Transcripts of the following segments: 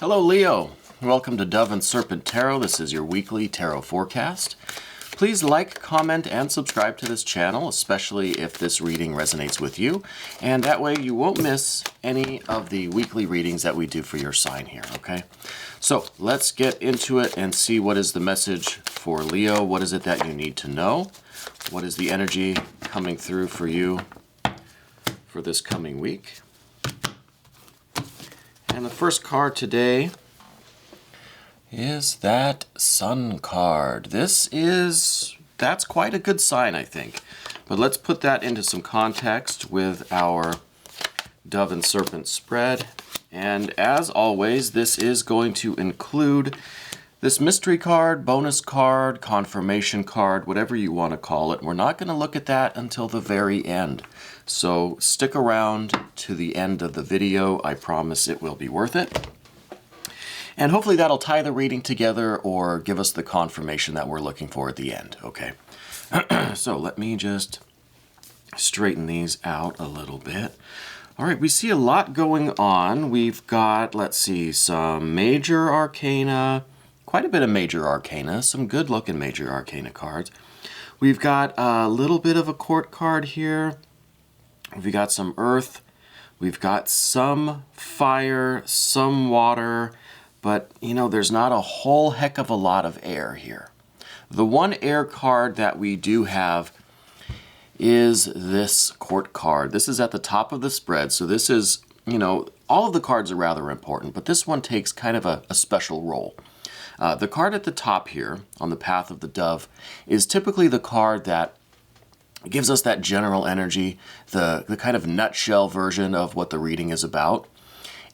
Hello Leo, welcome to Dove and Serpent Tarot. This is your weekly tarot forecast. Please like, comment, and subscribe to this channel, especially if this reading resonates with you. And that way you won't miss any of the weekly readings that we do for your sign here, okay? So let's get into it and see what is the message for Leo. What is it that you need to know? What is the energy coming through for you for this coming week? And the first card today is that Sun card. That's quite a good sign, I think. But let's put that into some context with our Dove and Serpent spread. And as always, this is going to include this mystery card, bonus card, confirmation card, whatever you want to call it. We're not going to look at that until the very end. So stick around to the end of the video. I promise it will be worth it. And hopefully that'll tie the reading together or give us the confirmation that we're looking for at the end, okay? So let me just straighten these out a little bit. All right, we see a lot going on. We've got, let's see, some major arcana, quite a bit of major arcana, some good-looking major arcana cards. We've got a little bit of a court card here. We've got some earth. We've got some fire, some water, but, you know, there's not a whole heck of a lot of air here. The one air card that we do have is this court card. This is at the top of the spread, so this is, you know, all of the cards are rather important, but this one takes kind of a special role. The card at the top here, on the path of the dove, is typically the card that gives us that general energy, the kind of nutshell version of what the reading is about.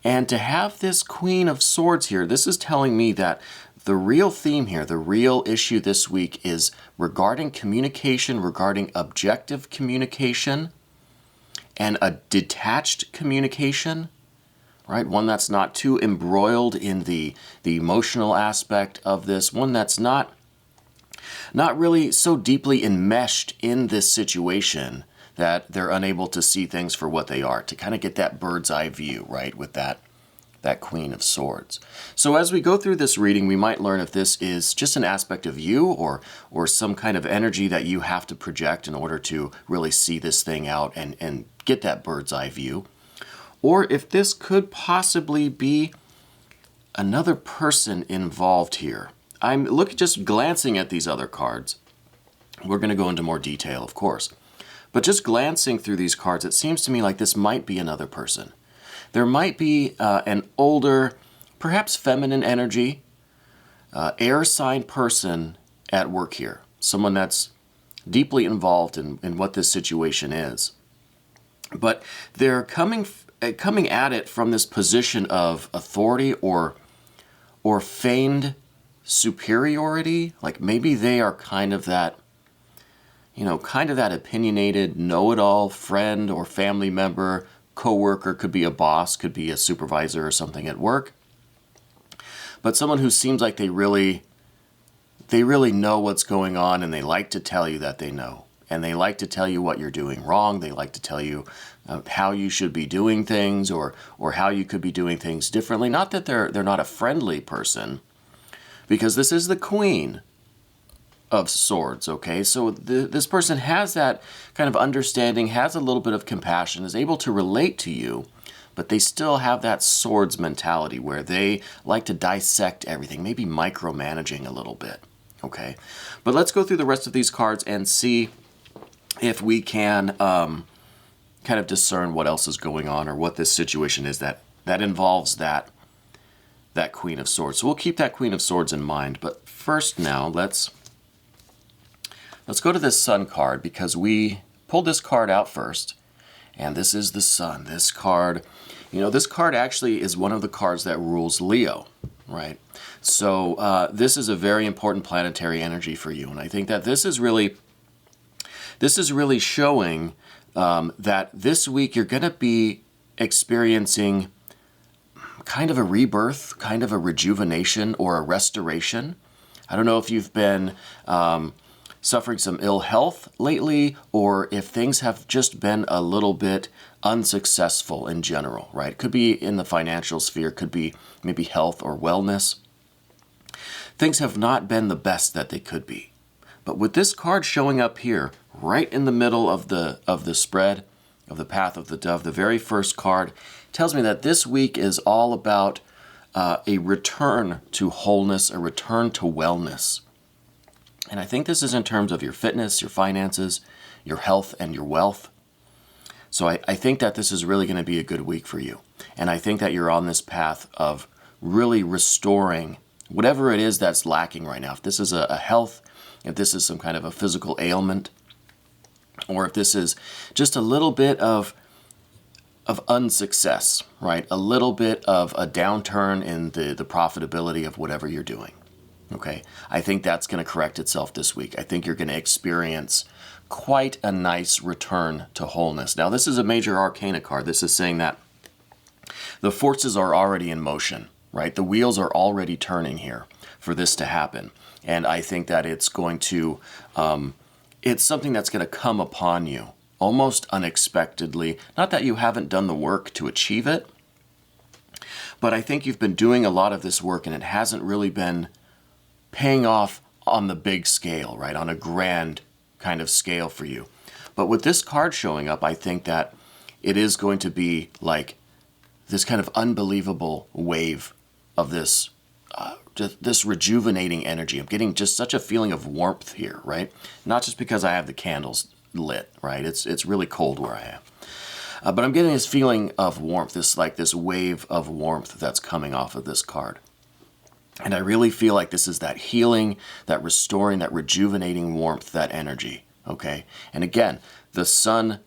And to have this Queen of Swords here, this is telling me that the real theme here, the real issue this week is regarding communication, regarding objective communication, and a detached communication, right? One that's not too embroiled in the emotional aspect of this, one that's not really so deeply enmeshed in this situation that they're unable to see things for what they are, to kind of get that bird's eye view, right, with that Queen of Swords. So as we go through this reading, we might learn if this is just an aspect of you or some kind of energy that you have to project in order to really see this thing out and get that bird's eye view. Or if this could possibly be another person involved here. I'm just glancing at these other cards. We're going to go into more detail, of course. But just glancing through these cards, it seems to me like this might be another person. There might be an older, perhaps feminine energy, air sign person at work here. Someone that's deeply involved in what this situation is. But they're coming at it from this position of authority or feigned superiority. Like maybe they are kind of that, you know, kind of that opinionated, know-it-all friend or family member, co-worker, could be a boss, could be a supervisor or something at work. But someone who seems like they really know what's going on, and they like to tell you that they know. And they like to tell you what you're doing wrong. They like to tell you how you should be doing things or how you could be doing things differently. Not that they're not a friendly person, because this is the Queen of Swords, okay? So this person has that kind of understanding, has a little bit of compassion, is able to relate to you, but they still have that swords mentality where they like to dissect everything, maybe micromanaging a little bit, okay? But let's go through the rest of these cards and see if we can kind of discern what else is going on or what this situation is that involves that Queen of Swords. So we'll keep that Queen of Swords in mind, but first now let's go to this Sun card, because we pulled this card out first, and this is the Sun. This card, you know, this card actually is one of the cards that rules Leo, right? So this is a very important planetary energy for you, and I think that this is really showing that this week you're going to be experiencing kind of a rebirth, kind of a rejuvenation or a restoration. I don't know if you've been suffering some ill health lately, or if things have just been a little bit unsuccessful in general, right? Could be in the financial sphere, could be maybe health or wellness. Things have not been the best that they could be. But with this card showing up here, right in the middle of the spread, of the path of the dove, the very first card, tells me that this week is all about a return to wholeness, a return to wellness. And I think this is in terms of your fitness, your finances, your health, and your wealth. So I think that this is really going to be a good week for you. And I think that you're on this path of really restoring whatever it is that's lacking right now. If this is a health, if this is some kind of a physical ailment, or if this is just a little bit of unsuccess, right? A little bit of a downturn in the profitability of whatever you're doing. Okay, I think that's going to correct itself this week. I think you're going to experience quite a nice return to wholeness. Now, this is a major arcana card. This is saying that the forces are already in motion, right? The wheels are already turning here for this to happen. And I think that it's going to, it's something that's going to come upon you almost unexpectedly. Not that you haven't done the work to achieve it, but I think you've been doing a lot of this work and it hasn't really been paying off on the big scale, right? On a grand kind of scale for you. But with this card showing up, I think that it is going to be like this kind of unbelievable wave of this just this rejuvenating energy. I'm getting just such a feeling of warmth here, right? Not just because I have the candles lit, right? It's really cold where I am. But I'm getting this feeling of warmth, this wave of warmth that's coming off of this card. And I really feel like this is that healing, that restoring, that rejuvenating warmth, that energy, okay? And again, the sun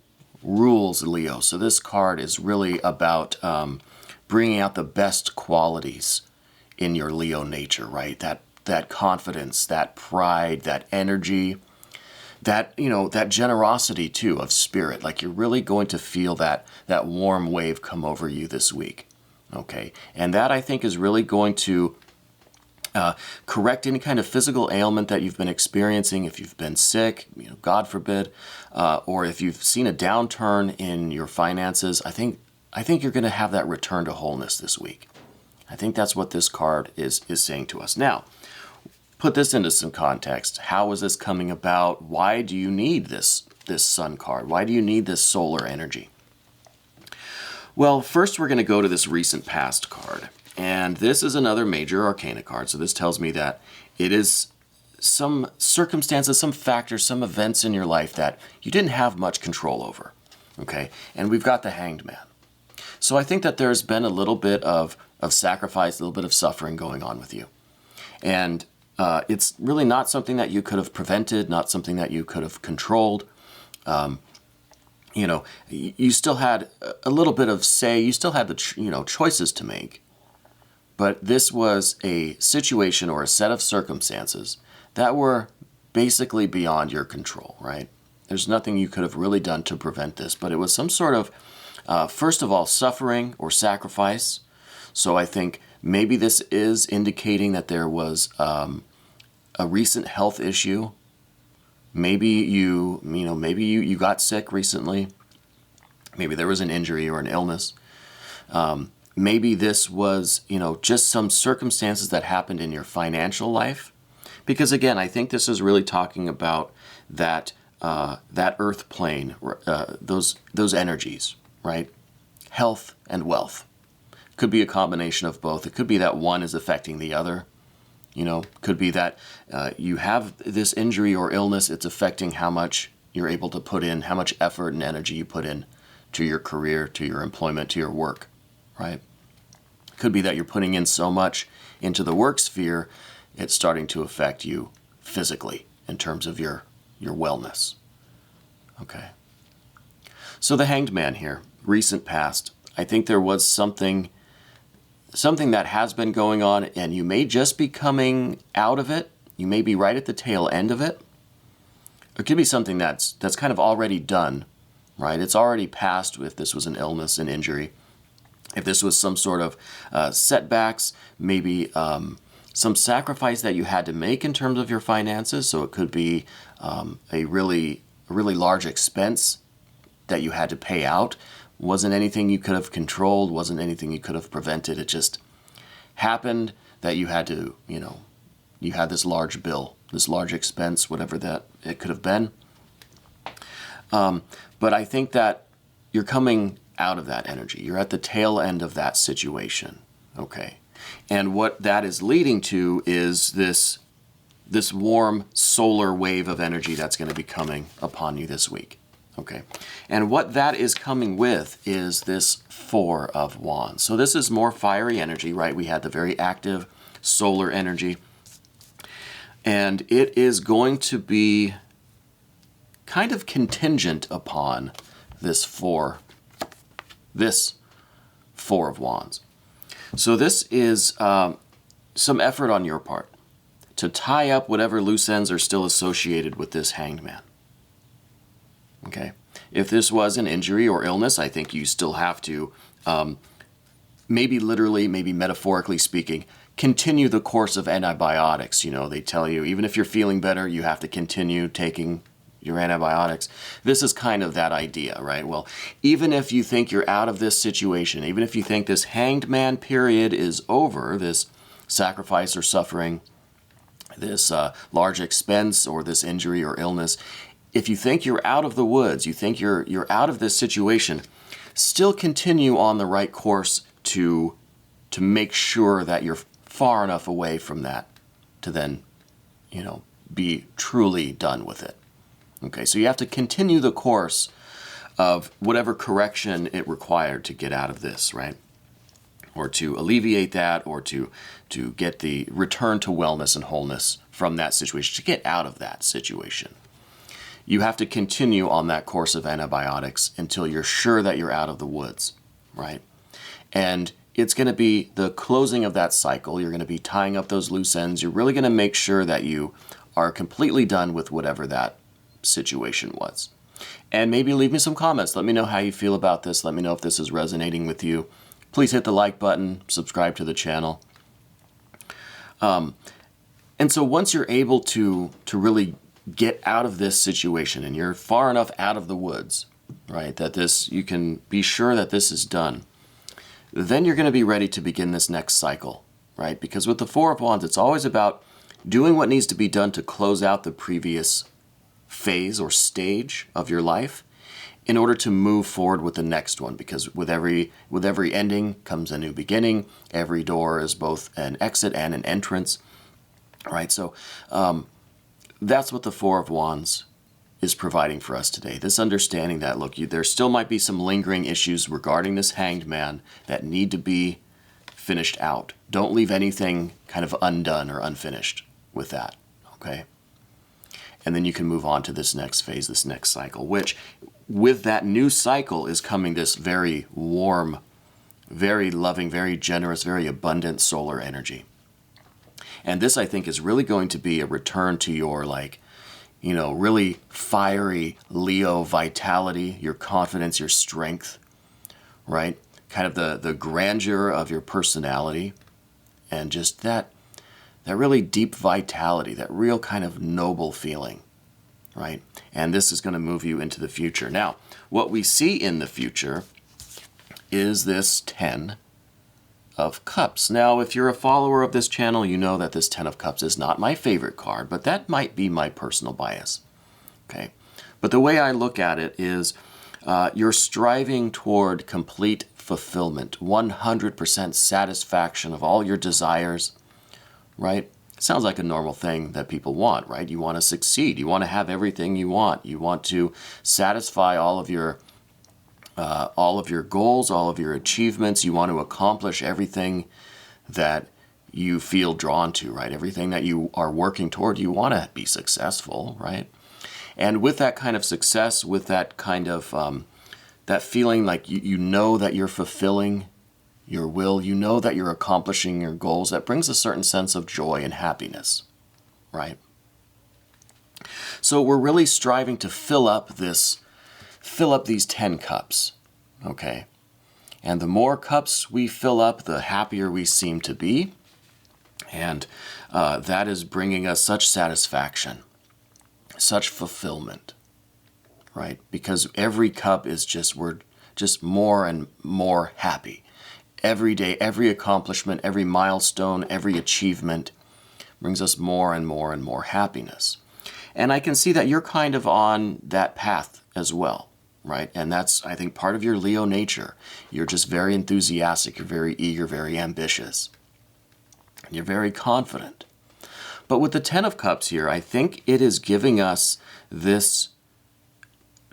rules Leo. So this card is really about bringing out the best qualities in your Leo nature, right? That confidence, that pride, that energy, that, that generosity too of spirit. Like you're really going to feel that warm wave come over you this week, okay? And that I think is really going to correct any kind of physical ailment that you've been experiencing. If you've been sick, God forbid, or if you've seen a downturn in your finances, I think you're going to have that return to wholeness this week. I think that's what this card is saying to us. Now, put this into some context. How is this coming about? Why do you need this sun card? Why do you need this solar energy? Well, first we're going to go to this recent past card. And this is another major arcana card. So this tells me that it is some circumstances, some factors, some events in your life that you didn't have much control over. Okay? And we've got the Hanged Man. So I think that there's been a little bit of sacrifice, a little bit of suffering going on with you. And it's really not something that you could have prevented, not something that you could have controlled. You still had a little bit of say, you still had the choices to make. But this was a situation or a set of circumstances that were basically beyond your control, right? There's nothing you could have really done to prevent this, but it was some sort of, first of all, suffering or sacrifice. So I think maybe this is indicating that there was a recent health issue. Maybe you got sick recently. Maybe there was an injury or an illness. Maybe this was, just some circumstances that happened in your financial life. Because again, I think this is really talking about that earth plane, those energies, right? Health and wealth. Could be a combination of both. It could be that one is affecting the other. Could be that you have this injury or illness, it's affecting how much you're able to put in, how much effort and energy you put in to your career, to your employment, to your work. Right? Could be that you're putting in so much into the work sphere, it's starting to affect you physically in terms of your wellness. Okay. So the Hanged Man here, recent past, I think there was something that has been going on and you may just be coming out of it. You may be right at the tail end of it. It could be something that's kind of already done, right? It's already passed if this was an illness, an injury. If this was some sort of setbacks, maybe some sacrifice that you had to make in terms of your finances. So it could be a really large expense that you had to pay out. Wasn't anything you could have controlled, wasn't anything you could have prevented. It just happened that you had to, you had this large bill, this large expense, whatever that it could have been. But I think that you're coming out of that energy. You're at the tail end of that situation, okay? And what that is leading to is this warm solar wave of energy that's going to be coming upon you this week, okay? And what that is coming with is this Four of Wands. So this is more fiery energy, right? We had the very active solar energy. And it is going to be kind of contingent upon this Four of Wands. So this is some effort on your part to tie up whatever loose ends are still associated with this Hanged Man. Okay? If this was an injury or illness, I think you still have to, maybe literally, maybe metaphorically speaking, continue the course of antibiotics. They tell you, even if you're feeling better, you have to continue taking your antibiotics. This is kind of that idea, right? Well, even if you think you're out of this situation, even if you think this Hanged Man period is over, this sacrifice or suffering, this large expense or this injury or illness, if you think you're out of the woods, you think you're out of this situation, still continue on the right course to make sure that you're far enough away from that to then, be truly done with it. Okay, so you have to continue the course of whatever correction it required to get out of this, right? Or to alleviate that, or to get the return to wellness and wholeness from that situation, to get out of that situation. You have to continue on that course of antibiotics until you're sure that you're out of the woods, right? And it's going to be the closing of that cycle. You're going to be tying up those loose ends. You're really going to make sure that you are completely done with whatever that situation was. And maybe leave me some comments. Let me know how you feel about this. Let me know if this is resonating with you. Please hit the like button, subscribe to the channel. And so once you're able to really get out of this situation and you're far enough out of the woods, right, that you can be sure that this is done, then you're going to be ready to begin this next cycle, right? Because with the Four of Wands, it's always about doing what needs to be done to close out the previous phase or stage of your life in order to move forward with the next one, because with every ending comes a new beginning. Every door is both an exit and an entrance, right? So that's what the Four of Wands is providing for us today. This understanding that, look, there still might be some lingering issues regarding this Hanged Man that need to be finished out. Don't leave anything kind of undone or unfinished with that, okay? And then you can move on to this next phase, this next cycle, which with that new cycle is coming this very warm, very loving, very generous, very abundant solar energy. And this, I think, is really going to be a return to your, really fiery Leo vitality, your confidence, your strength, right? Kind of the grandeur of your personality, and just that really deep vitality, that real kind of noble feeling, right? And this is going to move you into the future. Now, what we see in the future is this 10 of Cups. Now, if you're a follower of this channel, you know that this 10 of Cups is not my favorite card, but that might be my personal bias, okay? But the way I look at it is you're striving toward complete fulfillment, 100% satisfaction of all your desires, right? Sounds like a normal thing that people want, right? You want to succeed. You want to have everything you want. You want to satisfy all of your goals, all of your achievements. You want to accomplish everything that you feel drawn to, right? Everything that you are working toward, you want to be successful, right? And with that kind of success, with that kind of that feeling like you know that you're fulfilling your will, you know that you're accomplishing your goals, that brings a certain sense of joy and happiness, right? So we're really striving to fill up these 10 cups, okay? And the more cups we fill up, the happier we seem to be, and that is bringing us such satisfaction, such fulfillment, right? Because every cup is we're just more and more happy. Every day, every accomplishment, every milestone, every achievement brings us more and more and more happiness. And I can see that you're kind of on that path as well, right? And that's, I think, part of your Leo nature. You're just very enthusiastic, you're very eager, very ambitious. You're very confident. But with the Ten of Cups here, I think it is giving us this,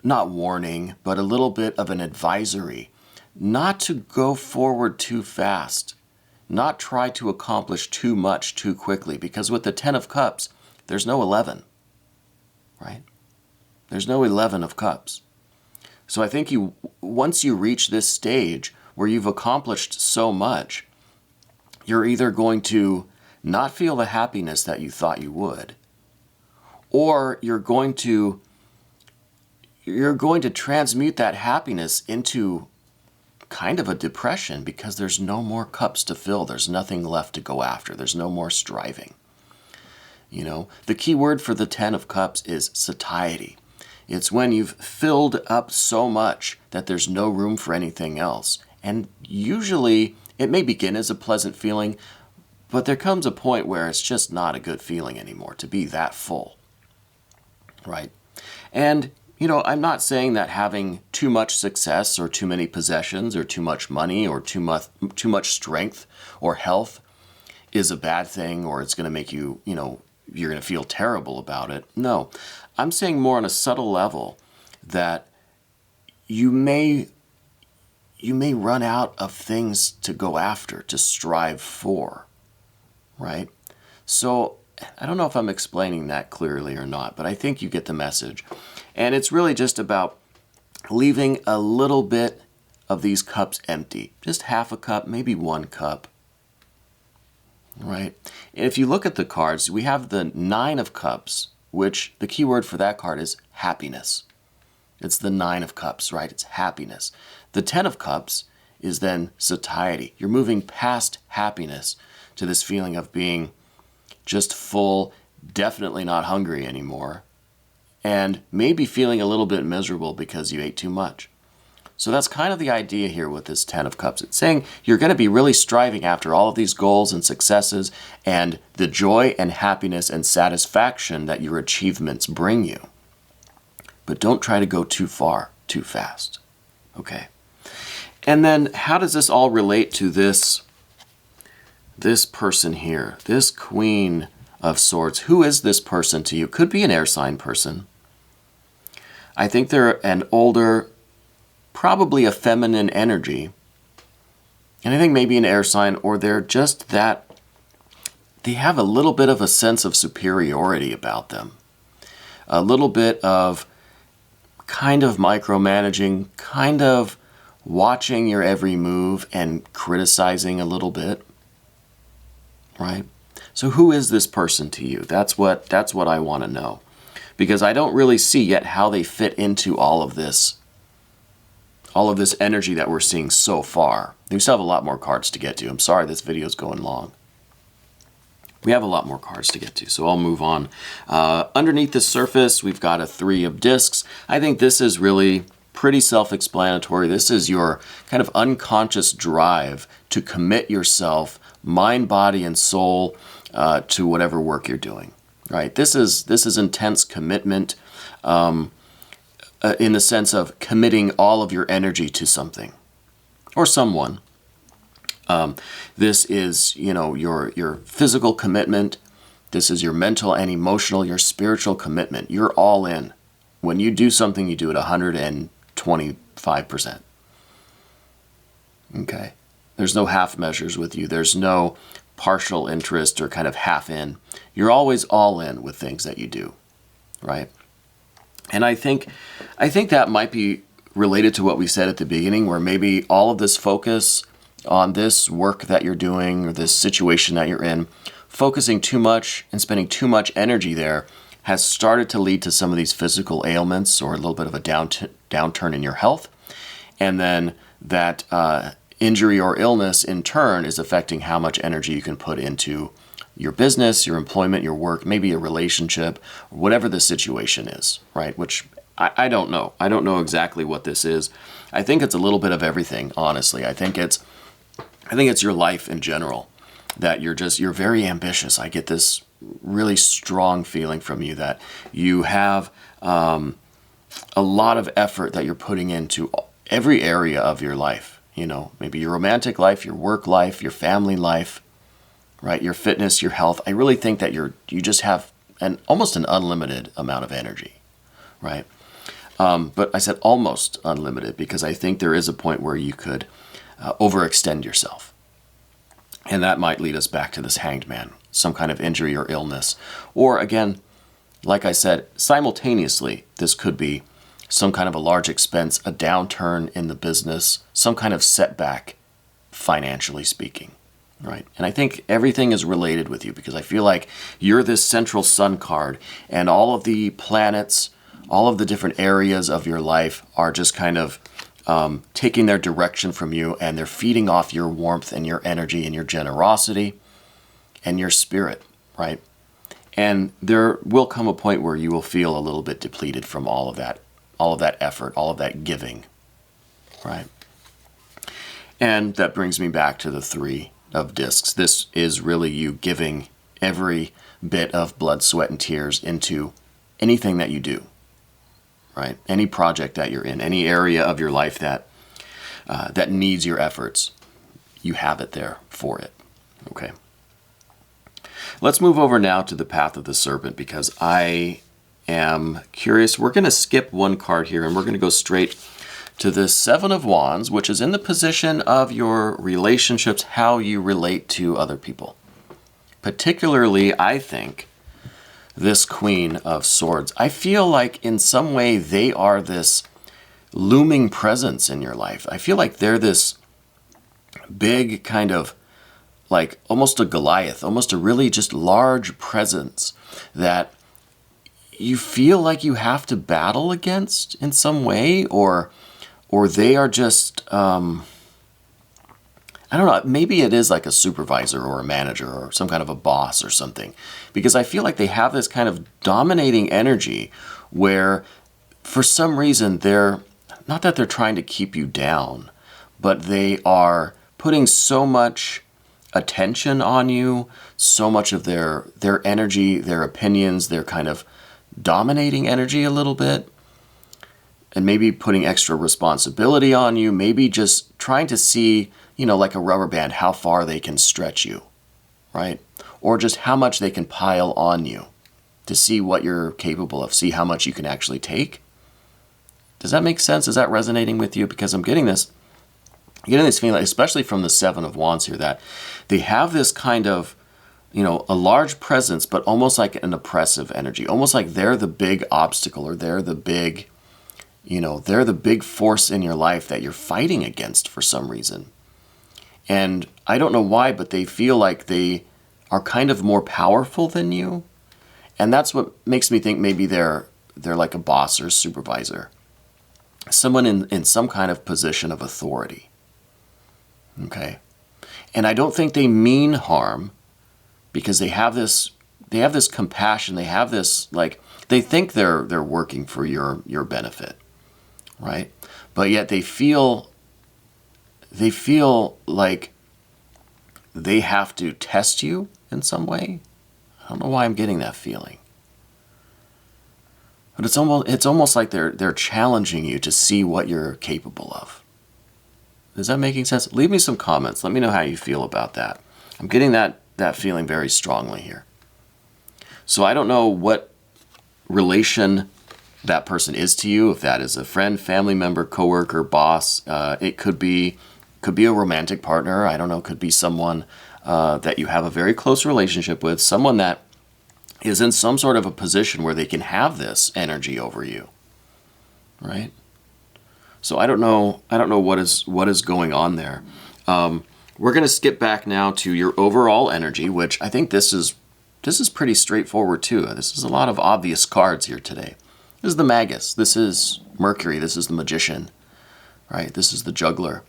not warning, but a little bit of an advisory, not to go forward too fast, not try to accomplish too much too quickly, because with the Ten of Cups, there's no 11, right? There's no 11 of Cups. So I think once you reach this stage where you've accomplished so much, you're either going to not feel the happiness that you thought you would, or you're going to transmute that happiness into kind of a depression because there's no more cups to fill. There's nothing left to go after. There's no more striving. You know, the key word for the Ten of Cups is satiety. It's when you've filled up so much that there's no room for anything else. And usually it may begin as a pleasant feeling, but there comes a point where it's just not a good feeling anymore to be that full, right? And you know, I'm not saying that having too much success or too many possessions or too much money or too much strength or health is a bad thing, or it's going to make you, you know, you're going to feel terrible about it. No, I'm saying more on a subtle level that you may run out of things to go after, to strive for, right? So I don't know if I'm explaining that clearly or not, but I think you get the message. And it's really just about leaving a little bit of these cups empty. Just half a cup, maybe 1 cup. Right? And if you look at the cards, we have the 9 of Cups, which the key word for that card is happiness. It's the 9 of Cups, right? It's happiness. The 10 of Cups is then satiety. You're moving past happiness to this feeling of being just full, definitely not hungry anymore, and maybe feeling a little bit miserable because you ate too much. So that's kind of the idea here with this Ten of Cups. It's saying you're going to be really striving after all of these goals and successes and the joy and happiness and satisfaction that your achievements bring you. But don't try to go too far, too fast. Okay. And then how does this all relate to this person here, this Queen of Swords? Who is this person to you? Could be an air sign person. I think they're an older, probably a feminine energy. And I think maybe an air sign, or they're just that, they have a little bit of a sense of superiority about them. A little bit of kind of micromanaging, kind of watching your every move and criticizing a little bit. Right? So who is this person to you? That's what I want to know. Because I don't really see yet how they fit into all of this energy that we're seeing so far. We still have a lot more cards to get to. I'm sorry this video is going long. We have a lot more cards to get to, so I'll move on. Underneath the surface, we've got a 3 of discs. I think this is really pretty self-explanatory. This is your kind of unconscious drive to commit yourself, mind, body, and soul, to whatever work you're doing. Right? This is intense commitment in the sense of committing all of your energy to something or someone. This is, you know, your physical commitment. This is your mental and emotional, your spiritual commitment. You're all in. When you do something, you do it 125%. Okay? There's no half measures with you. There's no partial interest or kind of half in. You're always all in with things that you do, right? And I think that might be related to what we said at the beginning, where maybe all of this focus on this work that you're doing or this situation that you're in, focusing too much and spending too much energy there has started to lead to some of these physical ailments or a little bit of a downturn in your health. And then that injury or illness in turn is affecting how much energy you can put into your business, your employment, your work, maybe a relationship, whatever the situation is, right? Which I don't know. I don't know exactly what this is. I think it's a little bit of everything, honestly. I think it's your life in general, that you're very ambitious. I get this really strong feeling from you that you have a lot of effort that you're putting into every area of your life. Maybe your romantic life, your work life, your family life, right? Your fitness, your health. I really think that you just have almost an unlimited amount of energy, right? But I said almost unlimited because I think there is a point where you could overextend yourself. And that might lead us back to this hanged man, some kind of injury or illness. Or again, like I said, simultaneously, this could be some kind of a large expense, a downturn in the business, some kind of setback, financially speaking, right? And I think everything is related with you because I feel like you're this central sun card and all of the planets, all of the different areas of your life are just kind of taking their direction from you, and they're feeding off your warmth and your energy and your generosity and your spirit, right? And there will come a point where you will feel a little bit depleted from all of that effort, all of that giving, right? And that brings me back to the 3 of discs. This is really you giving every bit of blood, sweat, and tears into anything that you do, right? Any project that you're in, any area of your life that needs your efforts, you have it there for it, okay? Let's move over now to the path of the serpent because I am curious. We're going to skip one card here and we're going to go straight to the 7 of Wands, which is in the position of your relationships, how you relate to other people. Particularly, I think, this Queen of Swords. I feel like in some way they are this looming presence in your life. I feel like they're this big kind of like almost a Goliath, almost a really just large presence that you feel like you have to battle against in some way, or they are just, I don't know, maybe it is like a supervisor or a manager or some kind of a boss or something. Because I feel like they have this kind of dominating energy where for some reason not that they're trying to keep you down, but they are putting so much attention on you, so much of their energy, their opinions, their kind of dominating energy a little bit, and maybe putting extra responsibility on you, maybe just trying to see, like a rubber band, how far they can stretch you, right? Or just how much they can pile on you to see what you're capable of, see how much you can actually take. Does that make sense? Is that resonating with you? Because I'm getting this feeling, especially from the 7 of Wands here, that they have this kind of, a large presence, but almost like an oppressive energy, almost like they're the big obstacle, or they're the big force in your life that you're fighting against for some reason. And I don't know why, but they feel like they are kind of more powerful than you. And that's what makes me think maybe they're like a boss or a supervisor, someone in some kind of position of authority. Okay. And I don't think they mean harm, because they have this compassion, they have this, like, they think they're working for your benefit, right? But yet they feel like they have to test you in some way. I don't know why I'm getting that feeling. But it's almost like they're challenging you to see what you're capable of. Is that making sense? Leave me some comments. Let me know how you feel about that. I'm getting that feeling very strongly here. So I don't know what relation that person is to you, if that is a friend, family member, coworker, boss. It could be a romantic partner. I don't know. Could be someone that you have a very close relationship with, someone that is in some sort of a position where they can have this energy over you, right? So I don't know what is going on there. We're going to skip back now to your overall energy, which I think this is pretty straightforward too. This is a lot of obvious cards here today. This is the Magus. This is Mercury. This is the Magician, right? This is the Juggler.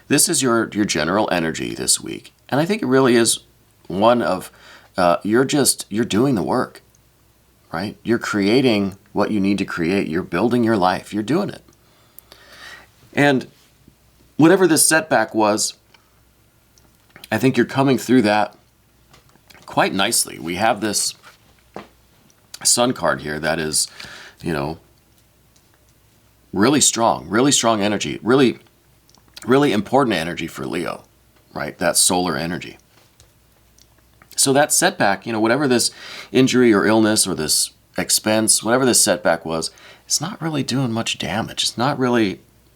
This is your general energy this week. And I think it really is one of you're doing the work, right? You're creating what you need to create. You're building your life. You're doing it. And whatever this setback was, I think you're coming through that quite nicely. We have this Sun card here that is, really strong energy, really important energy for Leo, right? That solar energy. So that setback, whatever this injury or illness or this expense, whatever this setback was, it's not really doing much damage.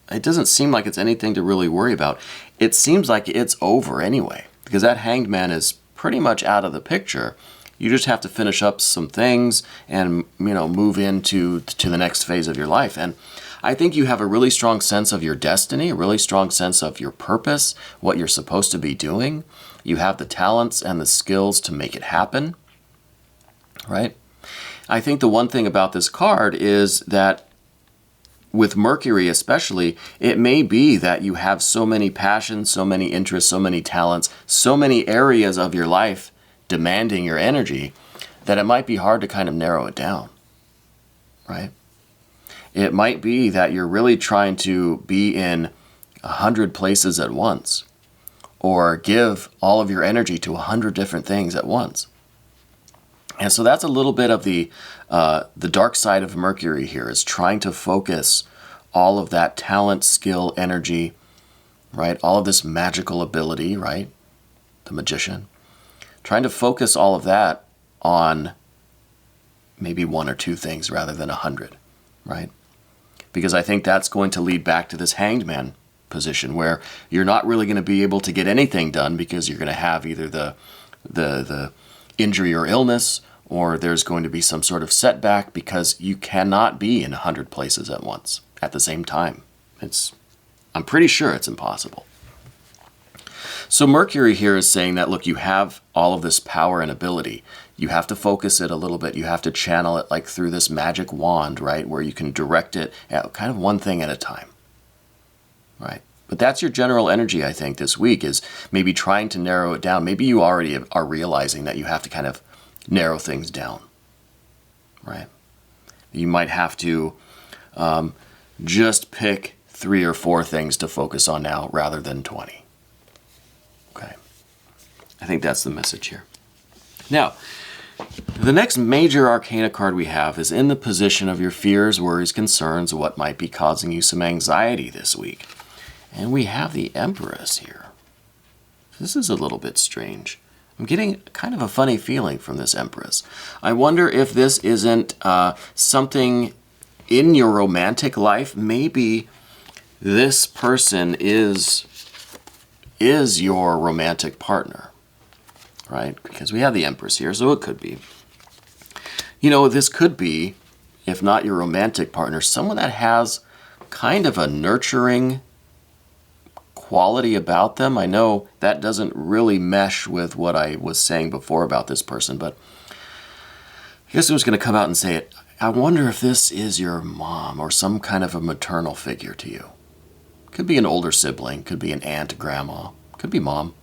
It doesn't seem like it's anything to really worry about. It seems like it's over anyway, because that Hanged Man is pretty much out of the picture. You just have to finish up some things and, move into the next phase of your life. And I think you have a really strong sense of your destiny, a really strong sense of your purpose, what you're supposed to be doing. You have the talents and the skills to make it happen, right? I think the one thing about this card is that with Mercury especially, it may be that you have so many passions, so many interests, so many talents, so many areas of your life demanding your energy that it might be hard to kind of narrow it down, right? It might be that you're really trying to be in 100 places at once, or give all of your energy to 100 different things at once. And so that's a little bit of the dark side of Mercury here, is trying to focus all of that talent, skill, energy, right? All of this magical ability, right? The magician. Trying to focus all of that on maybe one or two things rather than 100, right? Because I think that's going to lead back to this Hanged Man position, where you're not really going to be able to get anything done because you're going to have either the injury or illness, or there's going to be some sort of setback because you cannot be in 100 places at once at the same time. I'm pretty sure it's impossible. So Mercury here is saying that, look, you have all of this power and ability. You have to focus it a little bit. You have to channel it like through this magic wand, right, where you can direct it at kind of one thing at a time, right? But that's your general energy, I think, this week, is maybe trying to narrow it down. Maybe you already are realizing that you have to kind of narrow things down, right? You might have to just pick 3 or 4 things to focus on now rather than 20. Okay. I think that's the message here. Now, the next major arcana card we have is in the position of your fears, worries, concerns, what might be causing you some anxiety this week. And we have the Empress here. This is a little bit strange. I'm getting kind of a funny feeling from this Empress. I wonder if this isn't something in your romantic life. Maybe this person is your romantic partner, right? Because we have the Empress here, so it could be. This could be, if not your romantic partner, someone that has kind of a nurturing quality about them. I know that doesn't really mesh with what I was saying before about this person, but I guess I'm just going to come out and say it. I wonder if this is your mom or some kind of a maternal figure to you. Could be an older sibling, could be an aunt, grandma, could be mom.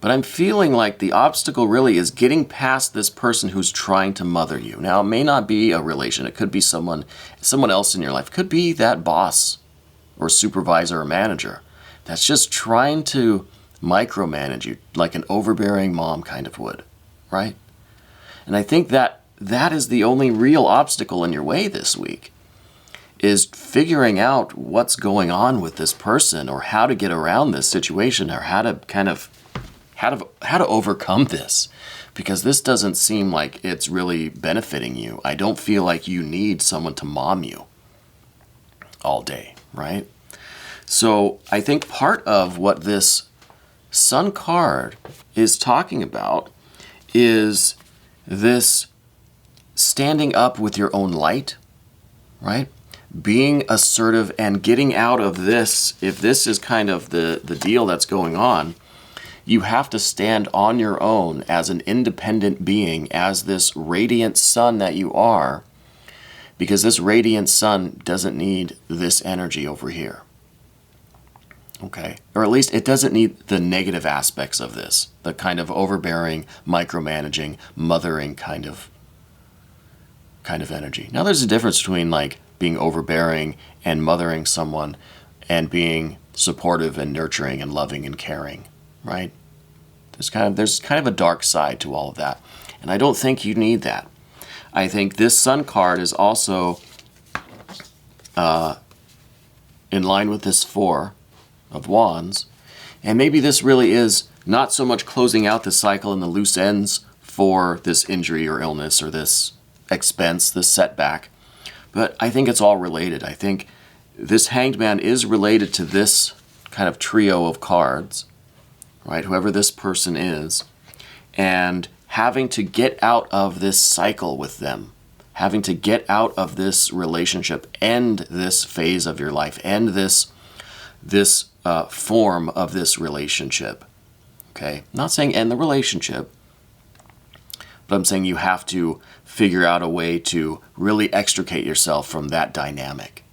But I'm feeling like the obstacle really is getting past this person who's trying to mother you. Now, it may not be a relation. It could be someone else in your life. It could be that boss or supervisor or manager that's just trying to micromanage you like an overbearing mom kind of would, right? And I think that is the only real obstacle in your way this week, is figuring out what's going on with this person, or how to get around this situation, or how to overcome this, because this doesn't seem like it's really benefiting you. I don't feel like you need someone to mom you all day, right? So I think part of what this Sun card is talking about is this standing up with your own light, right? Being assertive and getting out of this. If this is kind of the deal that's going on, you have to stand on your own as an independent being, as this radiant sun that you are, because this radiant sun doesn't need this energy over here. Okay, or at least it doesn't need the negative aspects of this, the kind of overbearing, micromanaging, mothering kind of energy. Now there's a difference between like being overbearing and mothering someone and being supportive and nurturing and loving and caring, right? There's kind of a dark side to all of that. And I don't think you need that. I think this Sun card is also in line with this Four of Wands. And maybe this really is not so much closing out the cycle and the loose ends for this injury or illness or this expense, this setback, but I think it's all related. I think this Hanged Man is related to this kind of trio of cards, right? Whoever this person is, and having to get out of this cycle with them, having to get out of this relationship, end this phase of your life, end this form of this relationship. Okay, I'm not saying end the relationship, but I'm saying you have to figure out a way to really extricate yourself from that dynamic,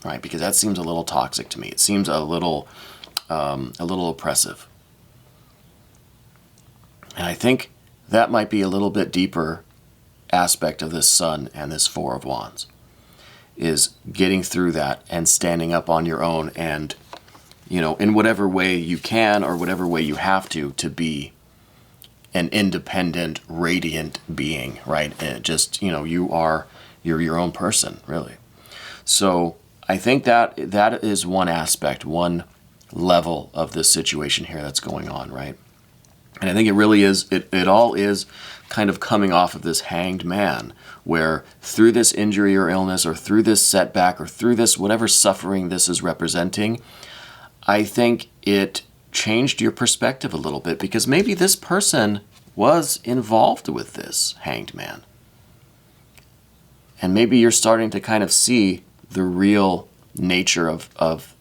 right? Because that seems a little toxic to me. It seems a little oppressive. And I think that might be a little bit deeper aspect of this Sun and this Four of Wands, is getting through that and standing up on your own and, you know, in whatever way you can or whatever way you have to be an independent, radiant being, right? And just, you know, you're your own person, really. So I think that is one aspect, one level of this situation here that's going on, right? And I think it really is, it all is kind of coming off of this Hanged Man, where through this injury or illness or through this setback or through this whatever suffering this is representing, I think it changed your perspective a little bit, because maybe this person was involved with this Hanged Man. And maybe you're starting to kind of see the real nature of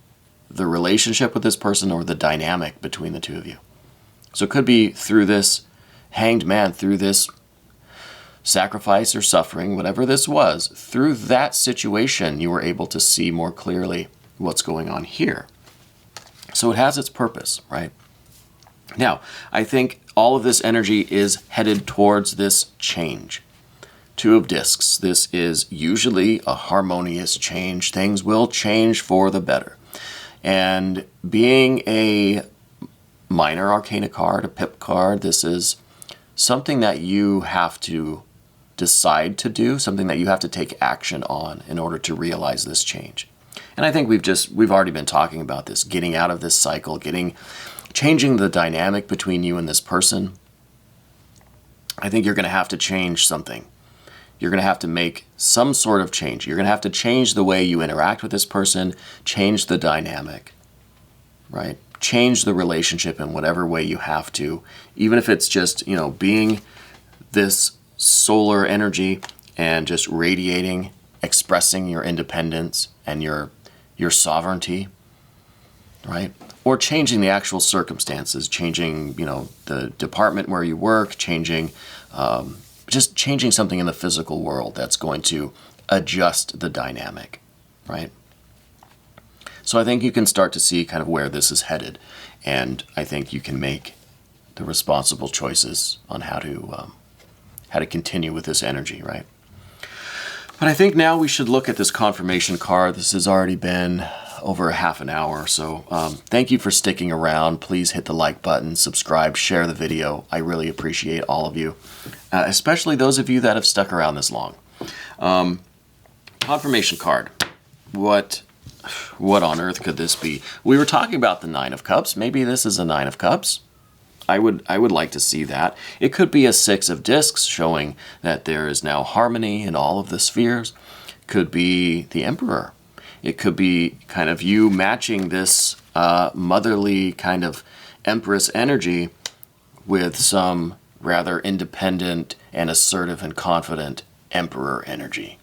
the relationship with this person or the dynamic between the two of you. So it could be through this Hanged Man, through this sacrifice or suffering, whatever this was, through that situation you were able to see more clearly what's going on here. So it has its purpose, right? Now, I think all of this energy is headed towards this change. Two of Discs. This is usually a harmonious change. Things will change for the better. And being a minor arcana card, a pip card, this is something that you have to decide to do, something that you have to take action on in order to realize this change. And I think we've already been talking about this, getting out of this cycle, changing the dynamic between you and this person. I think you're going to have to change something. You're going to have to make some sort of change. You're going to have to change the way you interact with this person, change the dynamic, right? Change the relationship in whatever way you have to, even if it's just, you know, being this solar energy and just radiating, expressing your independence and your sovereignty, right? Or changing the actual circumstances, changing, you know, the department where you work, just changing something in the physical world that's going to adjust the dynamic, right? So I think you can start to see kind of where this is headed, and I think you can make the responsible choices on how to continue with this energy, right? But I think now we should look at this confirmation card. This has already been over a half an hour, so thank you for sticking around. Please hit the like button, subscribe, share the video. I really appreciate all of you, especially those of you that have stuck around this long. Confirmation card. What on earth could this be? We were talking about the Nine of Cups. Maybe this is a Nine of Cups. I would like to see that. It could be a Six of Discs, showing that there is now harmony in all of the spheres. Could be the Emperor. It could be kind of you matching this motherly kind of Empress energy with some rather independent and assertive and confident Emperor energy,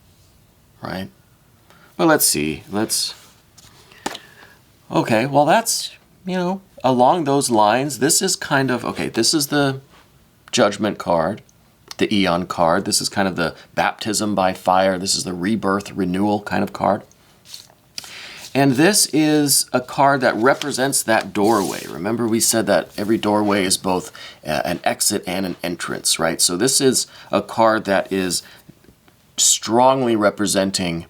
right? Well, let's see. Okay, well, that's, you know, along those lines. This is kind of, okay, this is the Judgment card, the Eon card. This is kind of the baptism by fire. This is the rebirth, renewal kind of card. And this is a card that represents that doorway. Remember we said that every doorway is both an exit and an entrance, right? So this is a card that is strongly representing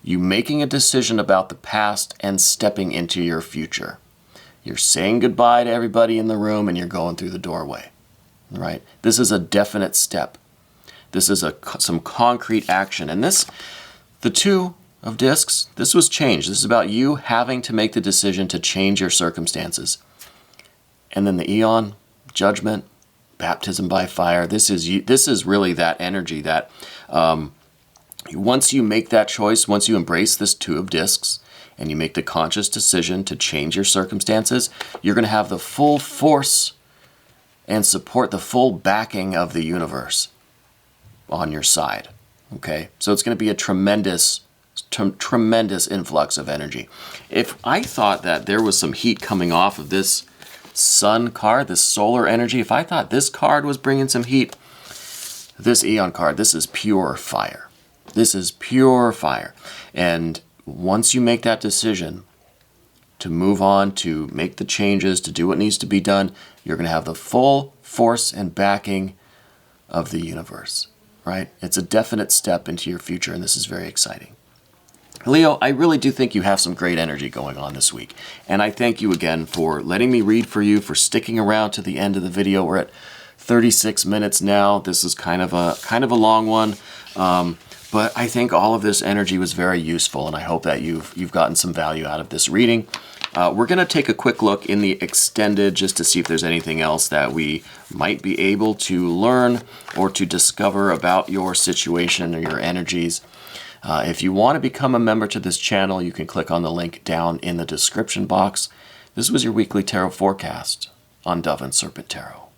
you making a decision about the past and stepping into your future. You're saying goodbye to everybody in the room and you're going through the doorway, right? This is a definite step. This is some concrete action. And the Two of Discs, this was changed. This is about you having to make the decision to change your circumstances. And then the Eon, Judgment, Baptism by Fire. This is really that energy that once you make that choice, once you embrace this Two of Discs, and you make the conscious decision to change your circumstances, you're going to have the full force and support, the full backing of the universe on your side. Okay? So it's going to be a tremendous influx of energy. If I thought that there was some heat coming off of this Sun card, this solar energy, if I thought this card was bringing some heat, this Eon card, this is pure fire. This is pure fire. And once you make that decision to move on, to make the changes, to do what needs to be done, you're going to have the full force and backing of the universe, right? It's a definite step into your future, and this is very exciting. Leo, I really do think you have some great energy going on this week. And I thank you again for letting me read for you, for sticking around to the end of the video. We're at 36 minutes now. This is kind of a long one. But I think all of this energy was very useful, and I hope that you've gotten some value out of this reading. We're going to take a quick look in the extended just to see if there's anything else that we might be able to learn or to discover about your situation or your energies. If you want to become a member to this channel, you can click on the link down in the description box. This was your weekly tarot forecast on Dove and Serpent Tarot.